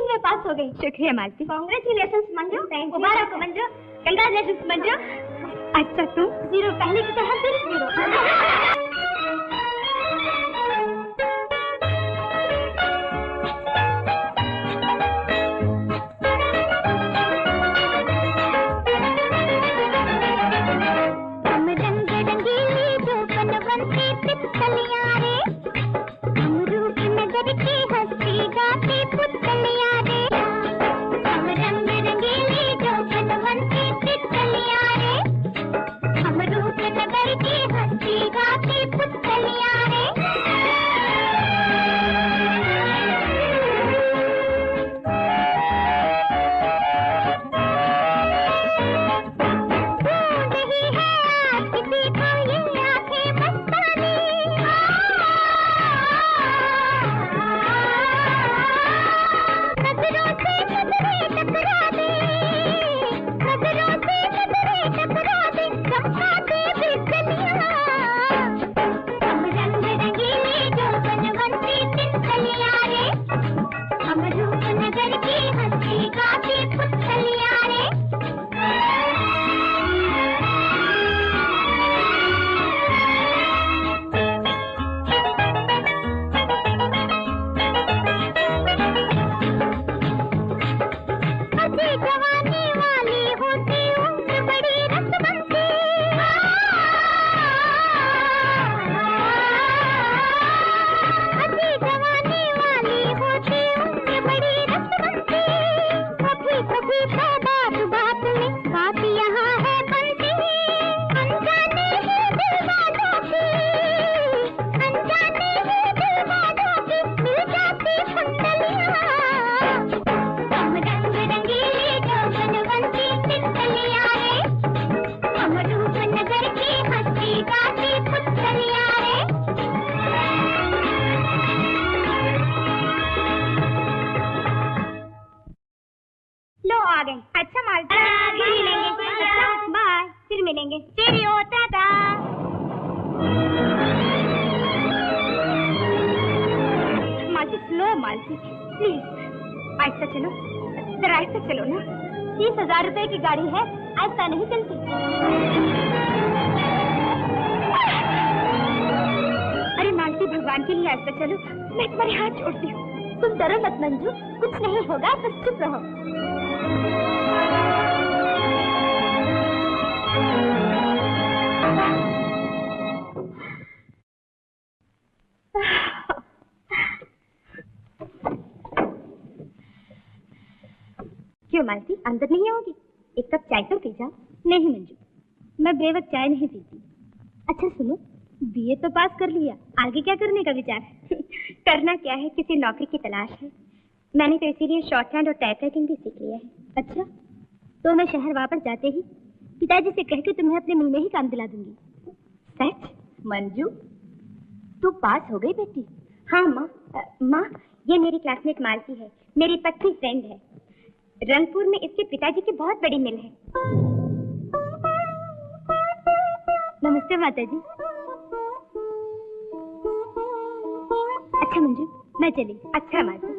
में पास हो गई। शुक्रिया मालती। कांग्रेचुलेशंस मंजू। मुबारक हो मंजू। कंग्रेचुलेशंस मंजू। अच्छा तुम? 0 पहले की तरह फिर 0। मालती अंदर नहीं आओगी? एक कप चाय तो पी जाओ। नहीं मंजू, मैं बेवक्त चाय नहीं पीती। अच्छा सुनो, बीए तो पास कर लिया, आगे क्या करने का विचार है? करना क्या है, किसी नौकरी की तलाश है। मैंने तो इसीलिए शॉर्ट हैंड और टाइप राइटिंग भी सीख लिया है। अच्छा, तो मैं शहर वापस जाते ही पिताजी से कह के तुम्हें अपने मिल में ही काम दिला दूंगी। सच? मंजू तू पास हो गई बेटी? हाँ माँ। माँ, ये मेरी क्लासमेट मालती है, मेरी पक्की फ्रेंड है। रंगपुर में इसके पिताजी की बहुत बड़ी मिल है। नमस्ते माता जी। अच्छा मंजू, मैं चली। अच्छा माता।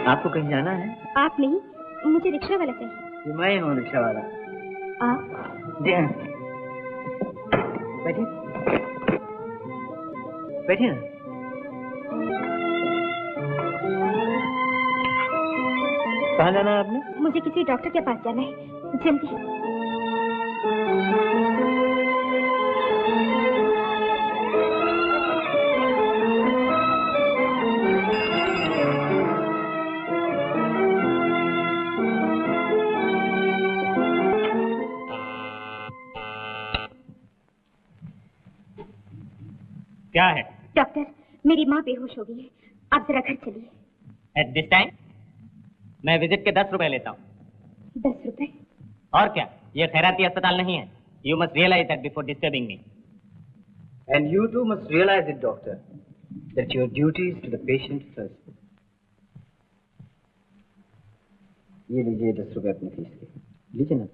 आपको कहीं जाना है? आप नहीं, मुझे रिक्शा वाला चाहिए। मैं हूँ रिक्शा वाला। आप? जी हाँ। बैठिए बैठिए ना। कहाँ जाना है आपने? मुझे किसी डॉक्टर के पास जाना है, जल्दी। क्या है? डॉक्टर, मेरी माँ बेहोश हो गई है, आप जरा घर चलिए। एट दिस टाइम मैं विजिट के 10 रुपए लेता हूँ। 10 रुपए? और क्या, ये खैराती अस्पताल नहीं है। You must realize that before disturbing me. And you too must realize it, doctor, that your duty is to the patient first. ये लीजिए 10 रुपए अपनी फीस के, लीजिए ना।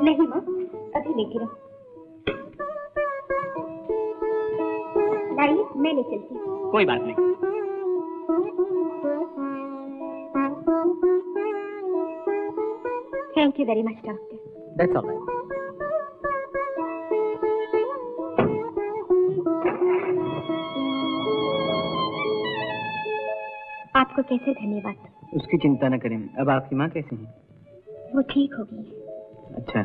नहीं माँ, अभी लेके रहो। लाइए, मैं ले चलती हूँ। कोई बात नहीं। Thank you very much doctor. That's all right. आपको कैसे धन्यवाद। उसकी चिंता न करें। अब आपकी माँ कैसे हैं? वो ठीक हो गई। अच्छा।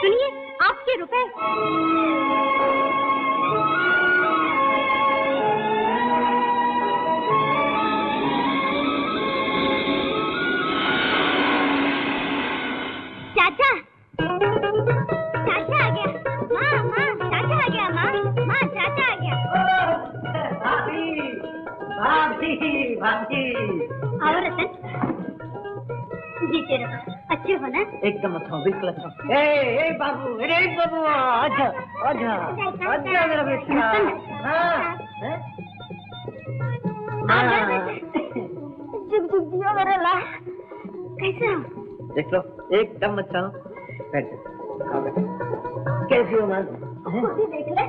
सुनिए, आपके रुपए। चाचा, चाचा आ गया। माँ, माँ, चाचा आ गया। माँ, माँ, चाचा आ गया। भाभी, भाभी, भाभी। आओ रतन, जीते रहो। अच्छे हो ना? एकदम अच्छा, बिल्कुल अच्छा। ए बाबू, अरे बाबू, आजा, आजा, आजा मेरा बेटा। हाँ, जुग जुग जियो मेरा लाल। कैसे हो? देख लो, एकदम अच्छा हूँ। बैठ जा। कैसी हो माँ? खुद ही देख ले।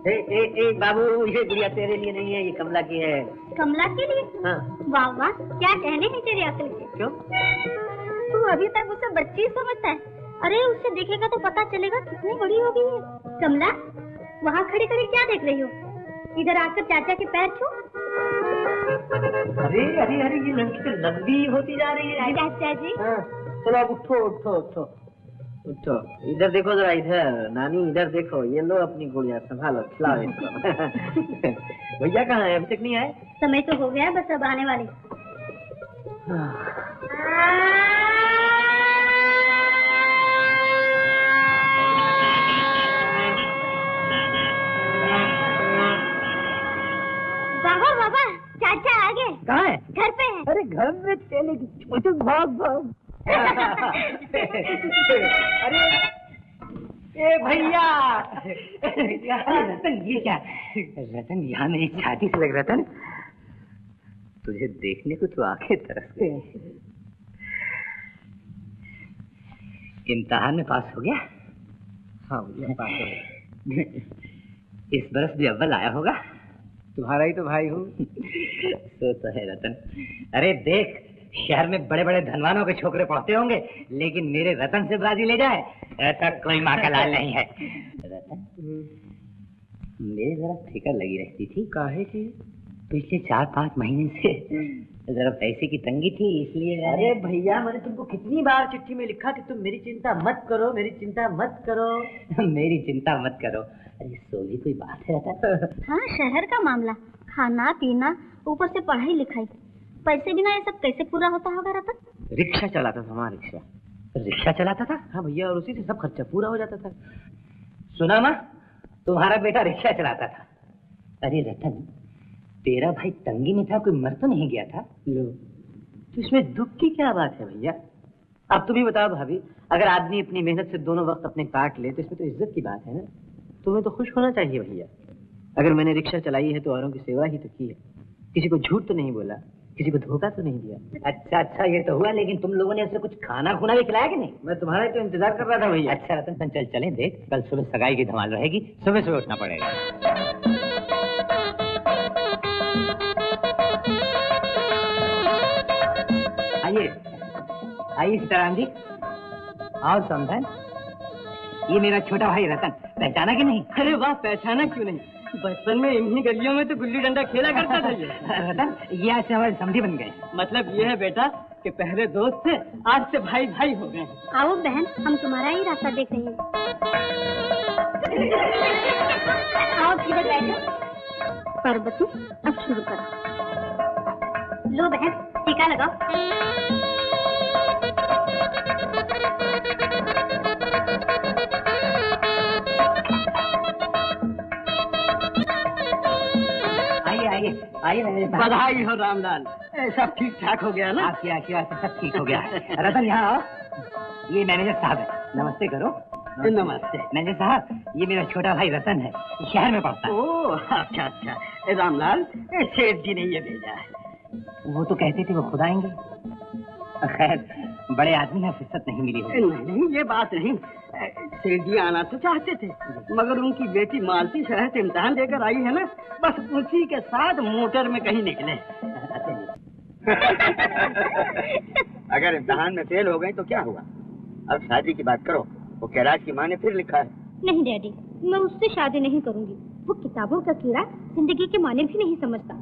ए बाबू, ये गुड़िया तेरे लिए नहीं है, ये कमला की है। कमला के लिए? हाँ। वाह वाह, क्या कहने हैं तेरे अकल के। क्यों? तू अभी तक उसे बच्ची समझता है। अरे उसे देखेगा तो पता चलेगा कितनी बड़ी हो गई है। कमला, वहाँ खड़ी खड़ी क्या देख रही हो? इधर आकर चाचा के पैर छू। अरे अरे अरे, ये लड़की तो लंबी होती जा रही है। चाचा जी। हाँ, चलो अब उठो उठो उठो उठो। इधर देखो जरा, इधर नानी, इधर देखो। ये लो अपनी गुड़िया, संभालो, खिलाओ इसको। भैया कहाँ है? अभी तक नहीं आए? समय तो हो गया, बस अब आने वाले। बाबा बाबा, चाचा आ गए। कहाँ है? घर पे है। अरे घर में चले की भाग भाग। अरे ए भैया, रतन ये क्या? रतन, यहाँ मेरी छाती से लग। रतन, तुझे देखने को तो आंखें तरस गए। इम्तिहान में पास हो गया? हाँ भैया, पास हो गया। इस बरस भी अव्वल आया होगा। तुम्हारा ही तो भाई हूँ। तो है रतन। अरे देख, शहर में बड़े बड़े धनवानों के छोकरे पढ़ते होंगे, लेकिन मेरे रतन से बाजी ले जाए ऐसा कोई माँ का लाल नहीं है। रतन, मेरे जरा फिक्र लगी रहती थी। काहे की? पिछले 4-5 महीने से जरा पैसे की तंगी थी, इसलिए। अरे भैया, मैंने तुमको कितनी बार चिट्ठी में लिखा कि तुम मेरी चिंता मत करो, मेरी चिंता मत करो। मेरी चिंता मत करो। अरे सो भी कोई बात है रतन? हाँ, शहर का मामला, खाना पीना, ऊपर से पढ़ाई लिखाई, पैसे बिना ये सब कैसे पूरा होता होगा रतन? रिक्शा चलाता था, वहाँ रिक्शा। रिक्शा चलाता था? हाँ भैया, और उसी से सब खर्चा पूरा हो जाता था। सुना माँ, तुम्हारा बेटा रिक्शा चलाता था। अरे रतन, तेरा भाई तंगी में था, कोई मर तो नहीं गया था? लो, तो इसमें दुख की क्या बात है भैया? अब तुम ही बताओ भाभी, अगर आदमी अपनी मेहनत से दोनों वक्त अपने काट ले तो इसमें तो इज्जत की बात है ना। तुम्हें तो खुश होना चाहिए भैया। अगर मैंने रिक्शा चलाई है तो औरों की सेवा ही तो की है, किसी को झूठ तो नहीं बोला, किसी को धोखा तो नहीं दिया। अच्छा अच्छा, ये तो हुआ, लेकिन तुम लोगों ने उसे कुछ खाना खुना भी खिलाया कि नहीं? मैं तुम्हारा तो इंतजार कर रहा था भैया। अच्छा रतन, चल चलें, देख कल सुबह सगाई की धमाल रहेगी, सुबह सुबह उठना पड़ेगा। आइए आइए सीताराम जी, आओ समझाएं। ये मेरा छोटा भाई रतन, पहचाना कि नहीं? अरे वाह, पहचाना क्यों नहीं, बचपन में इन्हीं गलियों में तो गुल्ली डंडा खेला करता था ये। रतन, ये आज से हमारे समधी बन गए। मतलब ये है बेटा कि पहले दोस्त थे, आज से भाई भाई हो गए। आओ बहन, हम तुम्हारा ही रास्ता देख रहे हैं। आओ सीधे बैठो। पार्वती, अब शुरू करो। लो बहन, टीका लगाओ। आइए मेरे पास। बधाई हो रामलाल, सब ठीक ठाक हो गया ना? आपकी आशीर्वाद से सब ठीक हो गया है। रतन यहाँ आओ, ये मैनेजर साहब है, नमस्ते करो। नमस्ते। मैनेजर साहब, ये मेरा छोटा भाई रतन है, शहर में पढ़ता है। ओह अच्छा अच्छा, रामलाल सेठ जी ने ये भेजा है। वो तो कहते थे वो खुद आएंगे। खैर, बड़े आदमी हैं, फुर्सत नहीं मिली होगी। नहीं ये बात नहीं, सेठ जी आना तो चाहते थे, मगर उनकी बेटी मालती शहर से इम्तिहान देकर आई है ना, बस उसी के साथ मोटर में कहीं निकले। अगर इम्तिहान में फेल हो गए तो क्या हुआ? अब शादी की बात करो, वो कैलाश की माँ ने फिर लिखा है। नहीं डैडी, मैं उससे शादी नहीं करूंगी। वो किताबों का कीड़ा जिंदगी के माने भी नहीं समझता।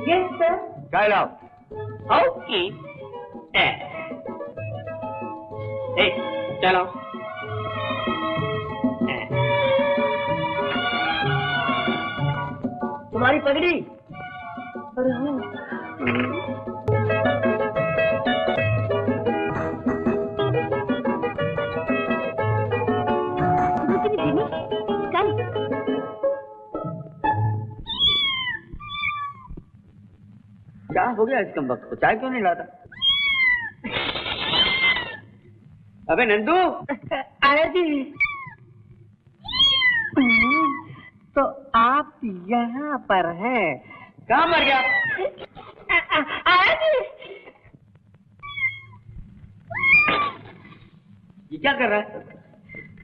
Yes sir. क्या लाओ? ओके, चलो। तुम्हारी पगड़ी। अरे हाँ, क्या हो गया इस कमबख्त को? चाय क्यों नहीं लाता? अबे नंदू, अरे जी, तो आप यहाँ पर हैं? कहाँ मर गया? अरे जी, ये क्या कर रहा है?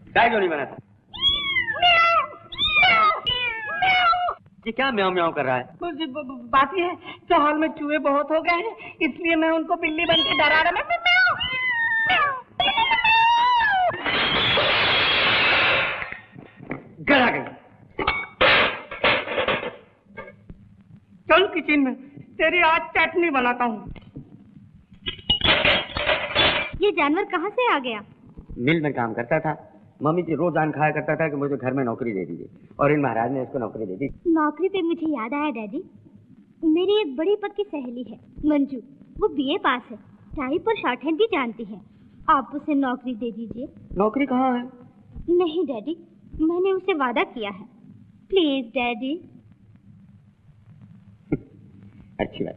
चाय क्यों नहीं बनाता? ये क्या म्याऊं म्याऊं कर रहा है? बात यह है कि हॉल में चूहे बहुत हो गए हैं, इसलिए मैं उनको बिल्ली बन के डरा रहा। गला गई। चल किचन में, तेरी आज चटनी बनाता हूँ। ये जानवर कहाँ से आ गया? मिल में काम करता था, मम्मी जी रोज आन खाया करता था कि मुझे घर में नौकरी दे दीजिए, और इन महाराज ने इसको नौकरी दे दी। नौकरी पे मुझे याद आया डैडी, मेरी एक बड़ी पक्की सहेली है मंजू, वो बीए पास है, टाइप और शॉर्ट हैंड भी जानती है। आप उसे नौकरी दे दीजिए। नौकरी कहाँ है? नहीं डैडी, मैंने उसे वादा किया है, प्लीज डैडी। अच्छी बात।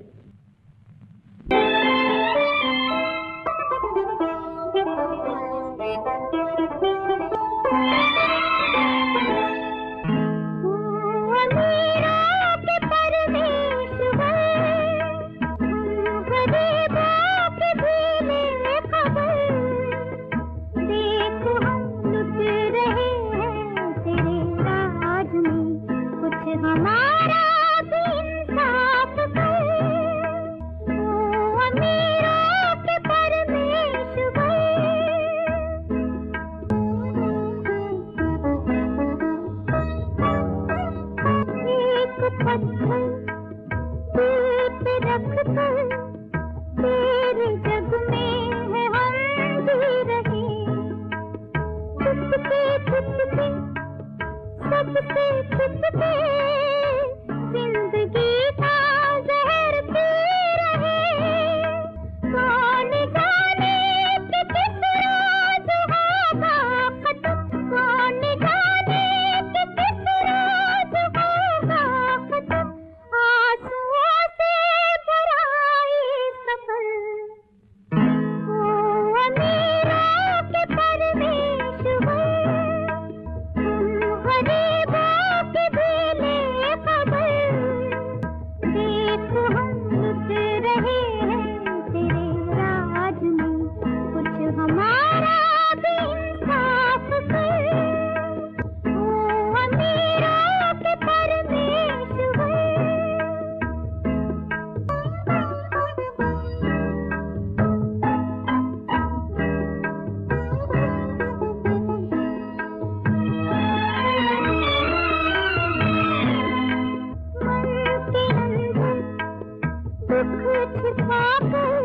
छिपा कर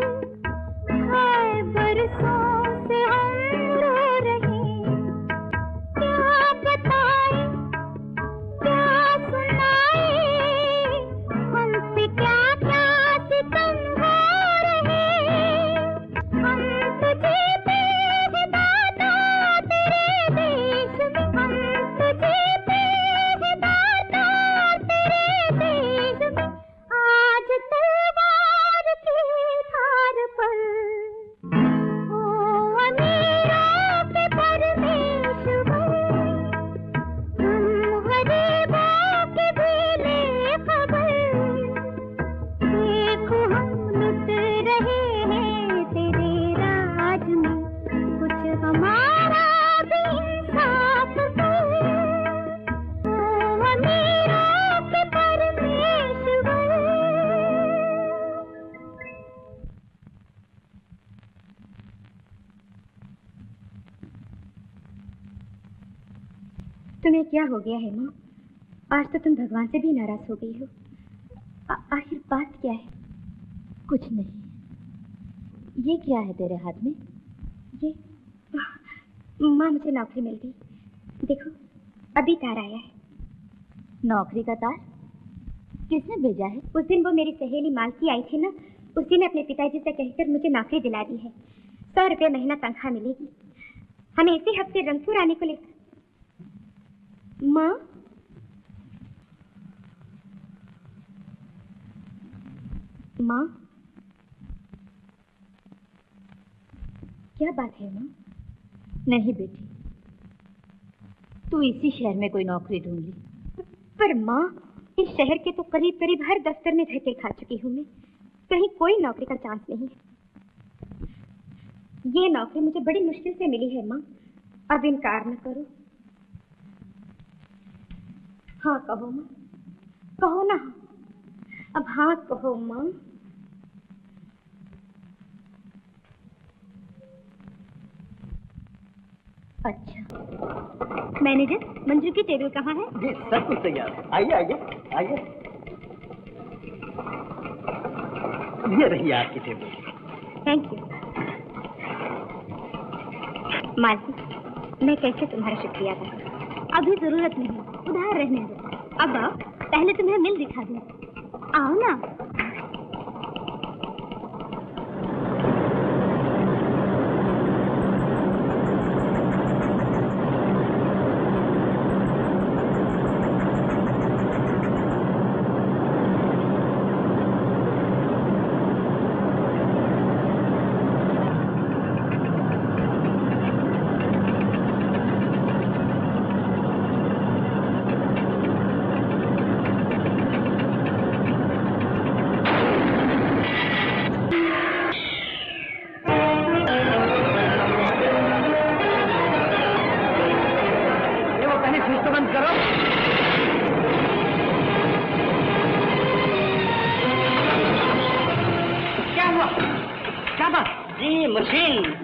हाय बरसों से हम रो रहे, क्या बताए क्या सुनाए, हमसे क्या क्या सितम हो रहे। हम तुझे पे है दाता तेरे देश में, हम तुझे पे है दाता तेरे देश में। आज तलवार की धार पर ओ अमीरों के परमेश्वर, हम गरीबों के भी ले खबर। देखो हम लुट रहे हैं तेरे राज में, कुछ हमारा भी इंसाफ कर। ओ अमीरों के परमेश्वर। तुम्हें क्या हो गया है माँ? आज तो तुम भगवान से भी नाराज हो गई हो। आखिर बात क्या है? कुछ नहीं। ये क्या है तेरे हाथ में? ये माँ, मुझे नौकरी मिल गई। देखो अभी तार आया है। नौकरी का तार? किसने भेजा है? उस दिन वो मेरी सहेली मालती आई थी ना, उसी ने अपने पिताजी से कहकर मुझे नौकरी दिला दी है। 100 रुपये महीना तनख्वाह मिलेगी। हमें इसी हफ्ते रंगपुर आने को लेकर। माँ, माँ, क्या बात है माँ? नहीं बेटी, तू इसी शहर में कोई नौकरी ढूंढ ली। पर माँ, इस शहर के तो करीब करीब हर दफ्तर में धक्के खा चुकी हूँ मैं, कहीं कोई नौकरी का चांस नहीं है। ये नौकरी मुझे बड़ी मुश्किल से मिली है माँ, अब इनकार न करो। हाँ कहो माँ, कहो ना। अब हाँ कहो माँ। अच्छा मैनेजर, मंजू की टेबल कहाँ है? जी सब कुछ तैयार है। आइए आइए आइए, ये रही आपकी टेबल। Thank you. मालती, मैं कैसे तुम्हारा शुक्रिया अदा करूं? अभी जरूरत नहीं, उधार रहने दो। अब आओ, पहले तुम्हें मिल दिखा दूं। आओ ना।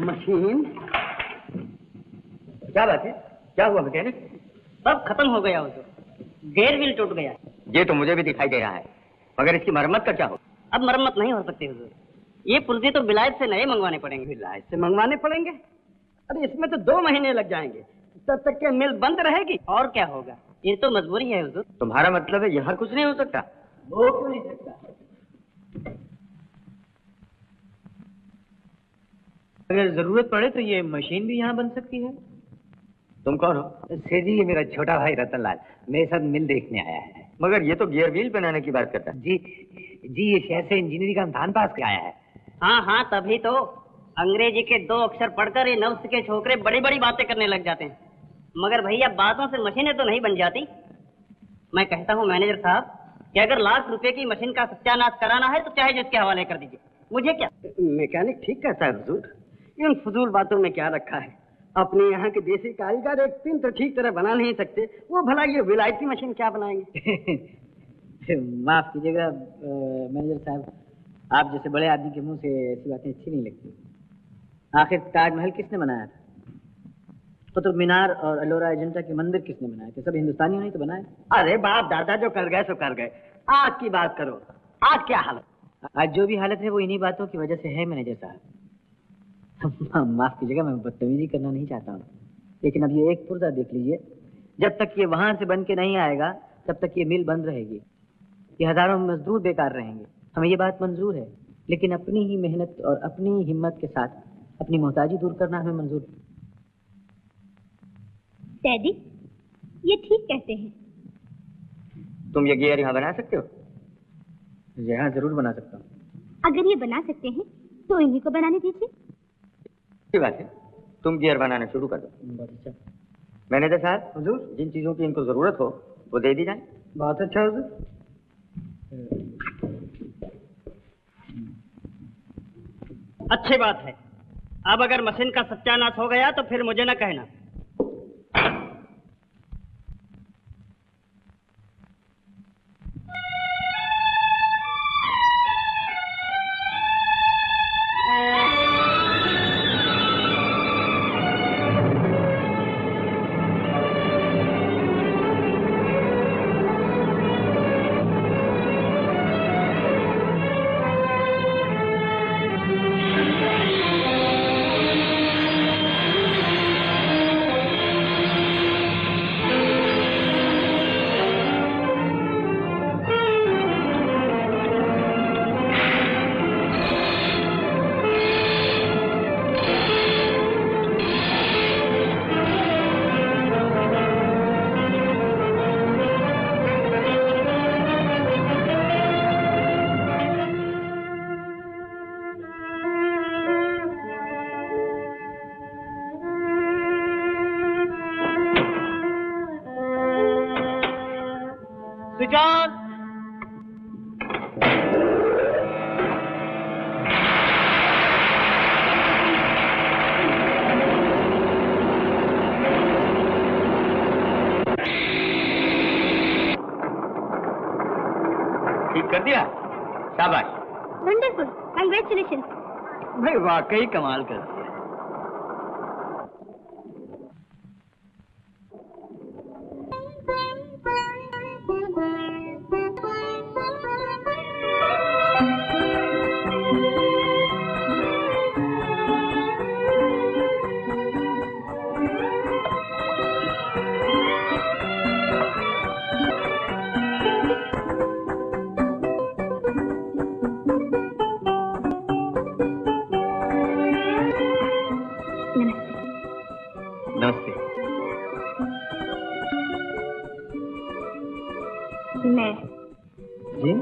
मशीन? क्या बात है? क्या हुआ मैकेनिक? सब खत्म हो गया हुजूर, गेयर व्हील टूट गया। ये तो मुझे भी दिखाई दे रहा है, मगर इसकी मरम्मत का क्या हो? अब मरम्मत नहीं हो सकती हुजूर, ये पुर्जे तो विलायत से नए मंगवाने पड़ेंगे। विलायत से मंगवाने पड़ेंगे? अरे इसमें तो 2 महीने लग जाएंगे, तब तक के मिल बंद रहेगी। और क्या होगा, ये तो मजबूरी है हुजूर। तुम्हारा मतलब है यहाँ कुछ नहीं हो सकता? हो क्यों नहीं सकता? अगर जरूरत पड़े तो ये मशीन भी यहाँ बन सकती है। तुम कौन हो? सेठ जी, ये मेरा छोटा भाई रतनलाल मेरे साथ मिल देखने आया है। मगर ये तो गियर व्हील बनाने की बात करता है। जी जी, ये शहर से इंजीनियरिंग का इम्तहान पास कर आया है। हाँ हाँ, तभी तो अंग्रेजी के 2 अक्षर पढ़कर ये नफ्स के छोकरे बड़ी बड़ी बातें करने लग जाते हैं। मगर भैया, बातों से मशीनें तो नहीं बन जाती। मैं कहता हूँ मैनेजर साहब कि अगर लाख रुपए की मशीन का सत्यानाश कराना है तो चाहे जिसके हवाले कर दीजिए, मुझे क्या। मैकेनिक ठीक कहता है हुजूर, इन फजूल बातों में क्या रखा है। अपने यहाँ के देसी कारीगर एक पिन तो ठीक तरह बना नहीं सकते, वो भला ये विलायती मशीन क्या बनाएंगे। माफ कीजिएगा मैनेजर साहब, आप जैसे बड़े आदमी के मुंह से ऐसी बातें अच्छी नहीं लगती। आखिर ताजमहल किसने बनाया था? कुतुब मीनार और अलोरा अजंता के मंदिर किसने बनाए थे? सब हिंदुस्तानियों ने तो बनाए। अरे बाप दादा जो कर गए सो कर गए। आज की बात करो, आज क्या हालत। आज जो भी हालत है वो इन्हीं बातों की वजह से है मैनेजर साहब। माफ कीजिएगा, मैं बदतमीजी करना नहीं चाहता हूँ, लेकिन अब ये एक पुर्जा देख लीजिए, जब तक ये वहां से बन के नहीं आएगा तब तक ये मिल बंद रहेगी, ये हजारों मजदूर बेकार रहेंगे। हमें ये बात मंजूर है, लेकिन अपनी ही मेहनत और अपनी हिम्मत के साथ अपनी मोहताजी दूर करना हमें मंजूर है। डैडी, ये ठीक कहते हैं। तुम ये गियर यहाँ बना सकते हो? यहाँ जरूर बना सकता हूँ। अगर ये बना सकते हैं तो इन्हीं को बनाने दीजिए। अच्छी बात है, तुम गियर बनाना शुरू कर दो। बहुत अच्छा। मैनेजर साहब, हुजूर, जिन चीजों की इनको जरूरत हो वो दे दी जाए। बहुत अच्छा हुजूर। अच्छी बात है। अब अगर मशीन का सत्यानाश हो गया तो फिर मुझे न कहना। कर दिया, शाबाश। Wonderful, congratulation. भाई वाकई कमाल कर दिया। नमस्ते। मैं जी?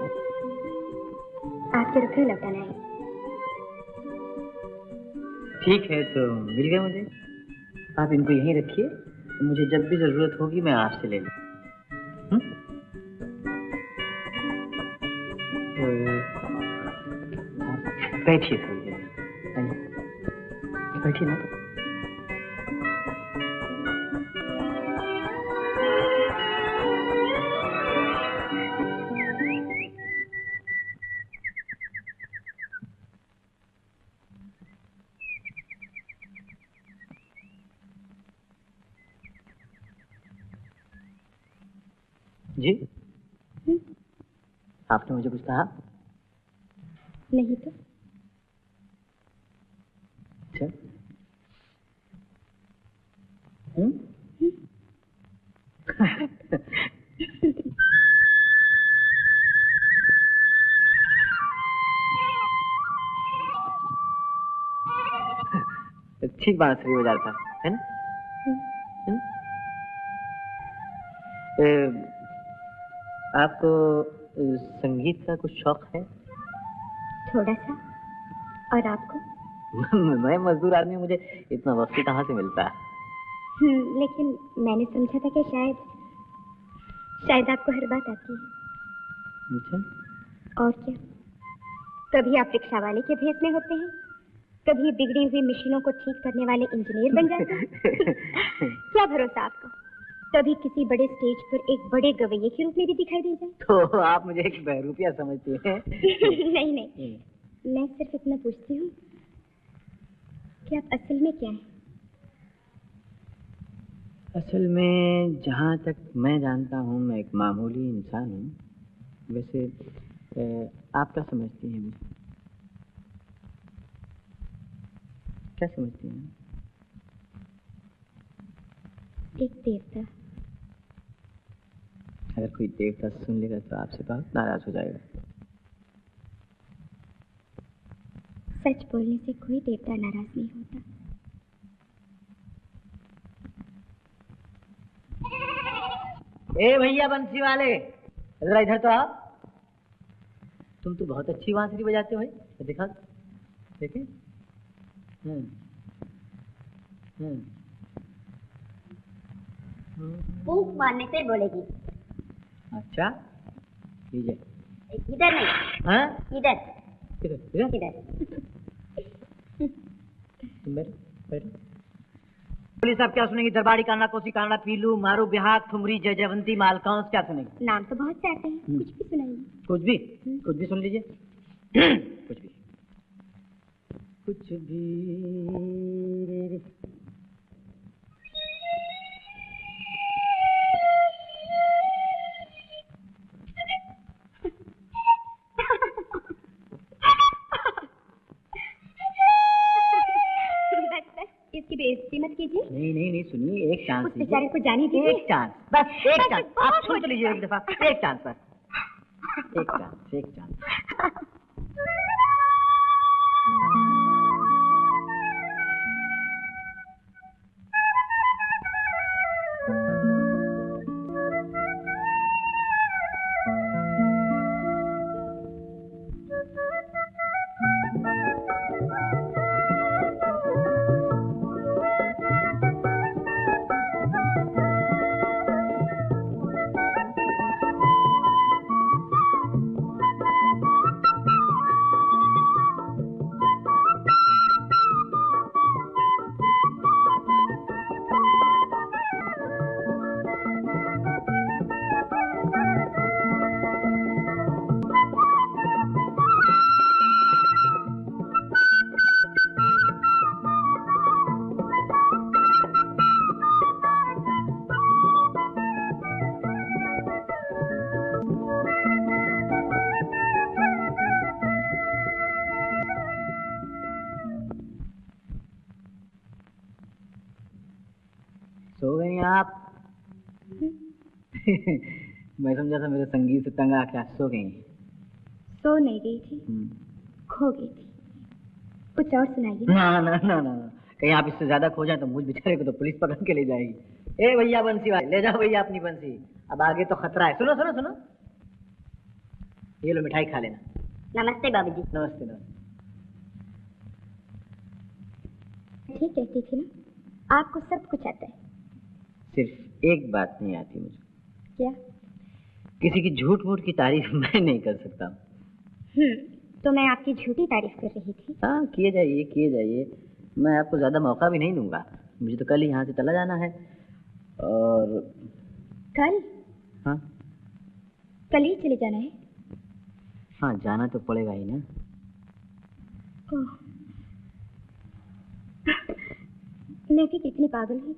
आपके रुपये लौटाना है। ठीक है, तो मिल गए मुझे। आप इनको यहीं रखिए, मुझे जब भी जरूरत होगी मैं आपसे ले लूँ। बैठिए थोड़ी देर, बैठिए ना। जी? आपने मुझे कुछ कहा? नहीं तो। अच्छा। ठीक बांसुरी बजाता है ना? आपको संगीत का कुछ शौक है? थोड़ा सा। और आपको? मैं मजदूर आदमी, मुझे इतना वक्त कहाँ से मिलता है? लेकिन मैंने समझा था कि शायद आपको हर बात आती है। अच्छा। और क्या, कभी आप रिक्शा वाले के भेस में होते हैं, कभी बिगड़ी हुई मशीनों को ठीक करने वाले इंजीनियर बन जाते हैं। क्या भरोसा आपका, कभी किसी बड़े स्टेज पर एक बड़े गवैये के रूप में भी दिखाई दे जाए। तो आप मुझे एक बहरूपिया समझती हैं? नहीं नहीं, मैं सिर्फ इतना पूछती हूँ कि आप असल में क्या हैं? असल में जहाँ तक मैं जानता हूँ मैं एक मामूली इंसान हूँ। वैसे आप क्या समझती हैं मुझे? क्या समझती हैं? एक देवता। अगर कोई देवता सुन लेगा तो आपसे बहुत नाराज हो जाएगा। सच बोलने से कोई देवता नाराज नहीं होता। ए भैया बंसी वाले, जरा इधर तो आओ। तुम तो बहुत अच्छी बांसुरी बजाते हो भाई, तो दिखा। देखे? फूंक मारने से बोलेगी। अच्छा, लीजिए। इधर नहीं, हाँ? इधर किधर? इधर? इधर। बैठो। पुलिस आप क्या सुनेंगी? दरबारी काना, कोसी काना, पीलू, मारू, बिहार, ठुमरी, जय जयवंती, मालकांस, क्या सुनेंगी? नाम तो बहुत से आते हैं, कुछ भी सुनाइए। कुछ भी सुन लीजिए। कुछ भी इसकी बेइज्जती मत कीजिए। नहीं सुनिए, एक चांस उस बेचारे को जाने दीजिए। एक चांस, बस एक चांस। आप सुन तो लीजिए एक दफा, एक चांस बस, एक चांस। सो गई आप? मैं समझा था मेरे संगीत से तंग आके आप सो गई। सो नहीं गई थी, खो गई थी। कुछ और सुनाइए। ना, कहीं आप इससे ज्यादा खो जाए तो मुझ बेचारे को तो पुलिस पकड़ के ले जाएगी। ए भैया बंसी वाले, ले जाओ भैया अपनी बंसी, अब आगे तो खतरा है। सुनो, ये लो मिठाई खा लेना। नमस्ते बाबूजी। नमस्ते। ठीक कहती थी ना, आपको सब कुछ आता है। सिर्फ एक बात नहीं आती मुझे। क्या? किसी की झूठ मूठ की तारीफ मैं नहीं कर सकता। तो मैं आपकी झूठी तारीफ कर रही थी। हाँ, किए जाइए। मैं आपको ज्यादा मौका भी नहीं दूंगा। मुझे तो कल ही यहाँ से चला जाना है। और कल? हाँ, कल ही चले जाना है? हाँ, जाना तो पड़ेगा ही ना। मैं भी कितनी पागल हूँ।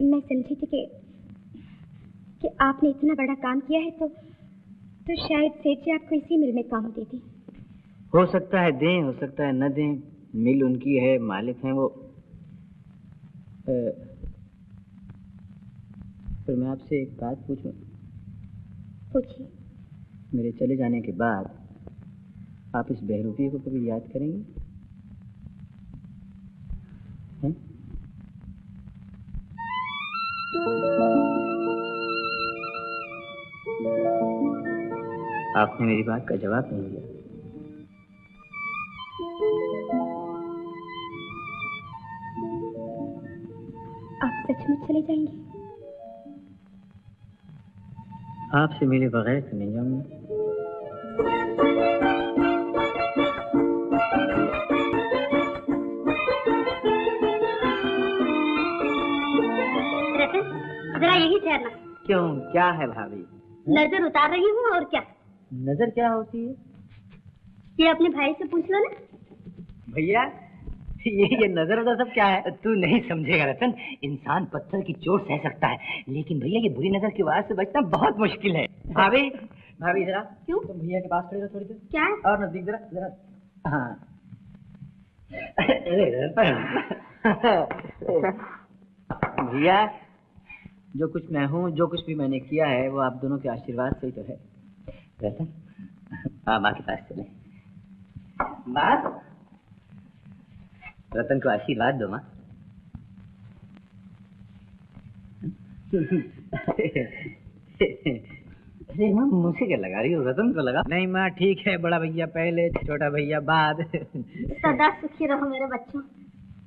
मैं समझी थी कि आपने इतना बड़ा काम किया है तो शायद सेठ जी आपको इसी मिल में काम दे दी। हो सकता है दें, हो सकता है न दें। मिल उनकी है, मालिक हैं वो। पर मैं आपसे एक बात पूछूं? पूछिए। मेरे चले जाने के बाद आप इस बहरूपी को कभी याद करेंगे? हैं? आपने मेरी बात का जवाब नहीं दिया। आप सचमुच चले जाएंगे? आपसे मिले बगैर तो नहीं जाऊंगा। जरा यही ठहरना। क्यों, क्या है भाभी? नजर उतार रही हूँ और क्या। नजर क्या होती है? ये अपने भाई से पूछ लो ना। भैया ये नजर उधर सब क्या है? तू नहीं समझेगा रतन। इंसान पत्थर की चोट सह सकता है, लेकिन भैया ये बुरी नजर की आवाज से बचना बहुत मुश्किल है। भाभी जरा क्यों? तुम भैया के पास खड़े रहो थोड़ी देर। क्या? और नजदीक जरा जरा। हाँ भैया, जो कुछ मैं हूँ, जो कुछ भी मैंने किया है, वो आप दोनों के आशीर्वाद से ही तो है। रतन, हाँ माँ के पास चले। माँ, रतन को आशीर्वाद दो माँ। अरे माँ, मुझे क्या लगा रही हो? रतन को लगा। नहीं माँ, ठीक है, बड़ा भैया पहले, छोटा भैया बाद। सदा सुखी रहो मेरे बच्चों,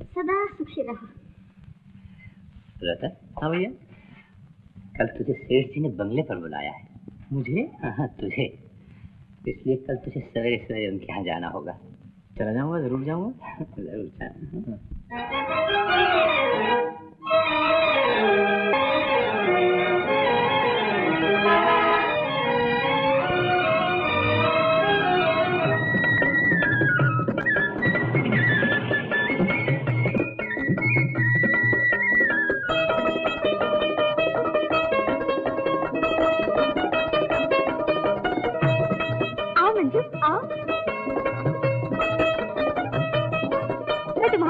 सदा सुखी रहो। रतन, हाँ भैया, कल तुझे सेठ जी ने बंगले पर बुलाया है। मुझे? हाँ तुझे, इसलिए कल तुझे सवेरे सवेरे उनके यहाँ जाना होगा। चला जाऊंगा, जरूर जाऊंगा। जरूर जाऊंगा।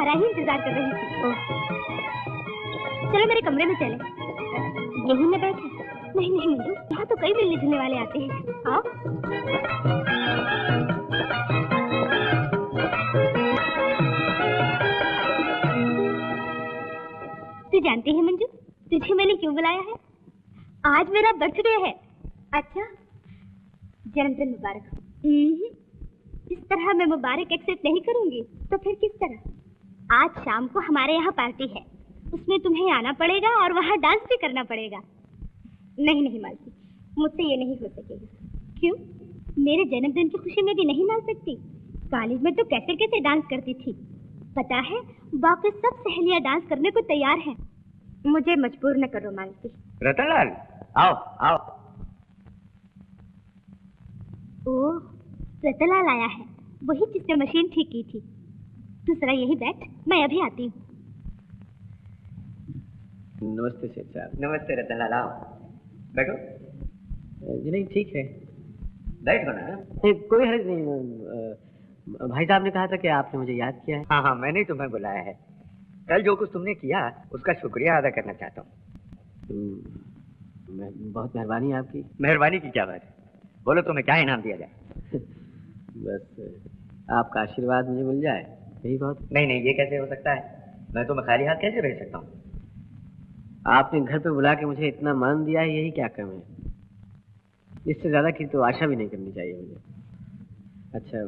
ही इंतजार कर रही थी। चलो मेरे कमरे में चले। यहीं में बैठे? नहीं नहीं मंजू, यहाँ तो कई मिलने जुलने वाले आते हैं। आओ। तू जानती है मंजू, तुझे मैंने क्यों बुलाया है? आज मेरा बर्थडे है। अच्छा, जन्मदिन मुबारक। इस तरह मैं मुबारक एक्सेप्ट नहीं करूंगी, तो फिर किस तरह? आज शाम को हमारे यहाँ पार्टी है, उसमें तुम्हें आना पड़ेगा और वहाँ डांस भी करना पड़ेगा। नहीं नहीं मालती, मुझसे ये नहीं हो सकेगा। क्यों? मेरे जन्मदिन की खुशी में भी नहीं नाच सकती? कॉलेज में तो कैसे कैसे डांस करती थी, पता है? बाकी सब सहेलियाँ डांस करने को तैयार हैं। मुझे मजबूर न करो मालती। रतनलाल, आओ आओ। ओह, रतनलाल आया है, वही जिसने मशीन ठीक की थी। तू जरा यही बैठ, मैं अभी आती हूँ। नमस्ते सेठ साहब। नमस्ते रतनलाल, आओ बैठो। जी नहीं, ठीक है, बैठ बना। कोई हर्ज नहीं। भाई साहब ने कहा था कि आपने मुझे याद किया है। हाँ हाँ, मैंने ही तुम्हें बुलाया है। कल जो कुछ तुमने किया उसका शुक्रिया अदा करना चाहता हूँ। बहुत मेहरबानी आपकी। मेहरबानी की क्या बात है, बोलो तुम्हें क्या इनाम दिया जाए? बस आपका आशीर्वाद मुझे मिल जाए, यही बहुत। नहीं नहीं, ये कैसे हो सकता है? मैं तुम्हें खाली हाथ कैसे भेज सकता हूँ? आपने घर पे बुला के मुझे इतना मान दिया है, यही क्या कम है? इससे ज्यादा की तो आशा भी नहीं करनी चाहिए मुझे। अच्छा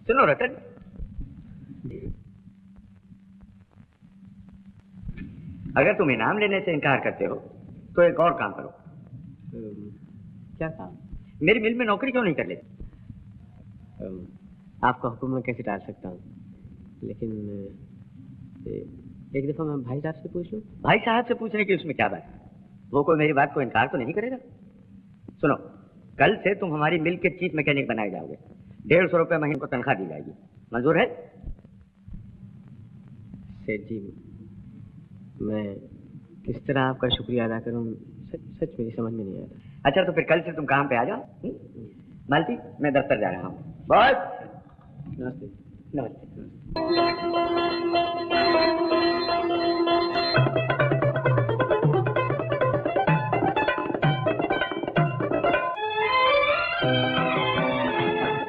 सुनो रतन, अगर तुम इनाम लेने से इनकार करते हो तो एक और काम करो। क्या काम? मेरी मिल में नौकरी क्यों नहीं कर लेते? आपका हुक्म मैं कैसे टाल सकता हूँ, लेकिन एक दफा मैं भाई साहब से पूछ लूँ। भाई साहब से पूछने की उसमें क्या बात है? वो कोई मेरी बात को इनकार तो नहीं करेगा। सुनो, कल से तुम हमारी मिल के चीफ मैकेनिक बनाए जाओगे। 150 रुपये महीने को तनख्वाह दी जाएगी। मंजूर है? सेठ जी, मैं किस तरह आपका शुक्रिया अदा करूं, सच मेरी समझ में नहीं आ रहा। अच्छा, तो फिर कल से तुम काम पे आ जाओ। मालती, मैं दफ्तर जा रहा हूँ। बस नमस्ते। नमस्ते।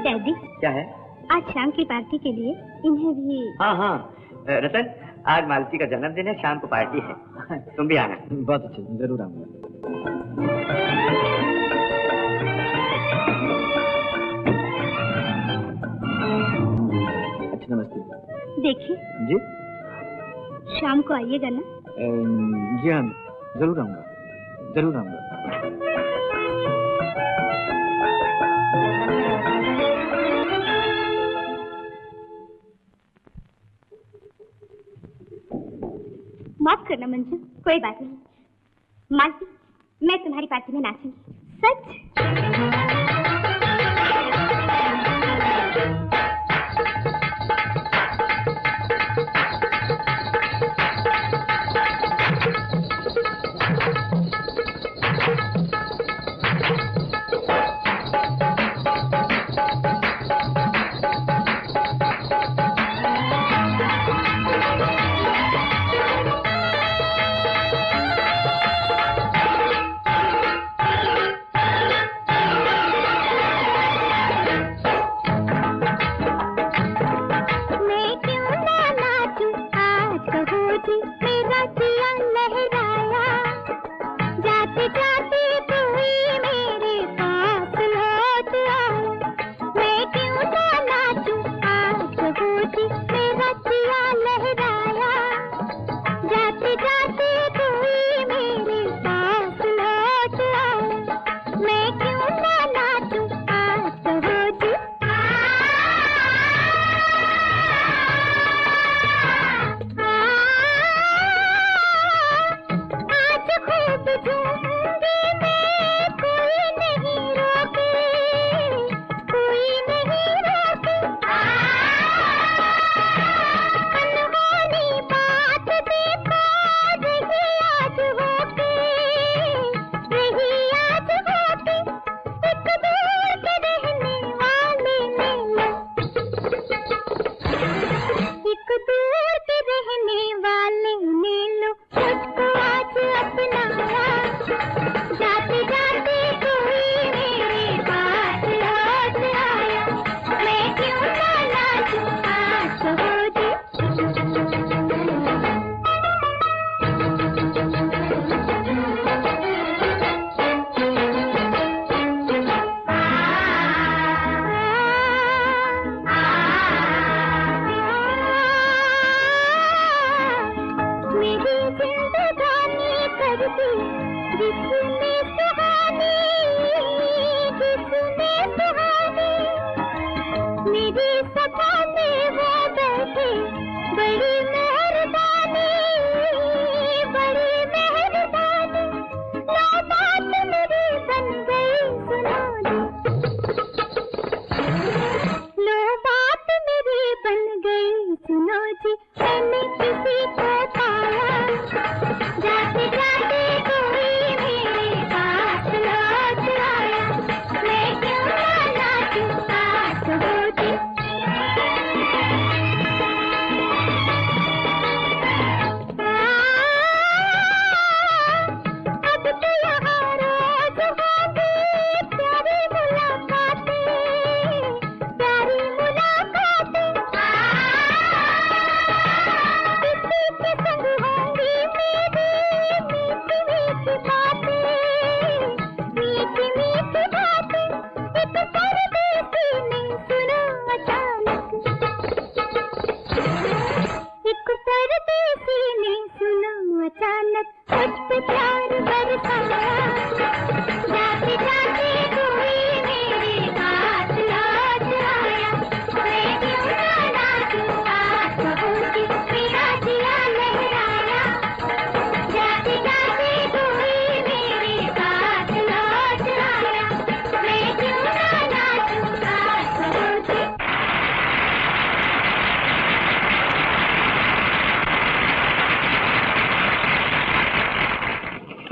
डैडी, क्या है? आज शाम की पार्टी के लिए इन्हें भी। हाँ हाँ रतन, आज मालती का जन्मदिन है, शाम को पार्टी है, तुम भी आना। बहुत अच्छा, जरूर आऊंगा। अच्छा, नमस्ते। देखिए जी, शाम को आइएगा ना? जी हाँ, जरूर आऊंगा, जरूर आऊंगा। माफ करना मंजू, कोई बात नहीं। मालती, मैं तुम्हारी पार्टी में नाचूंगी। सच? मेरी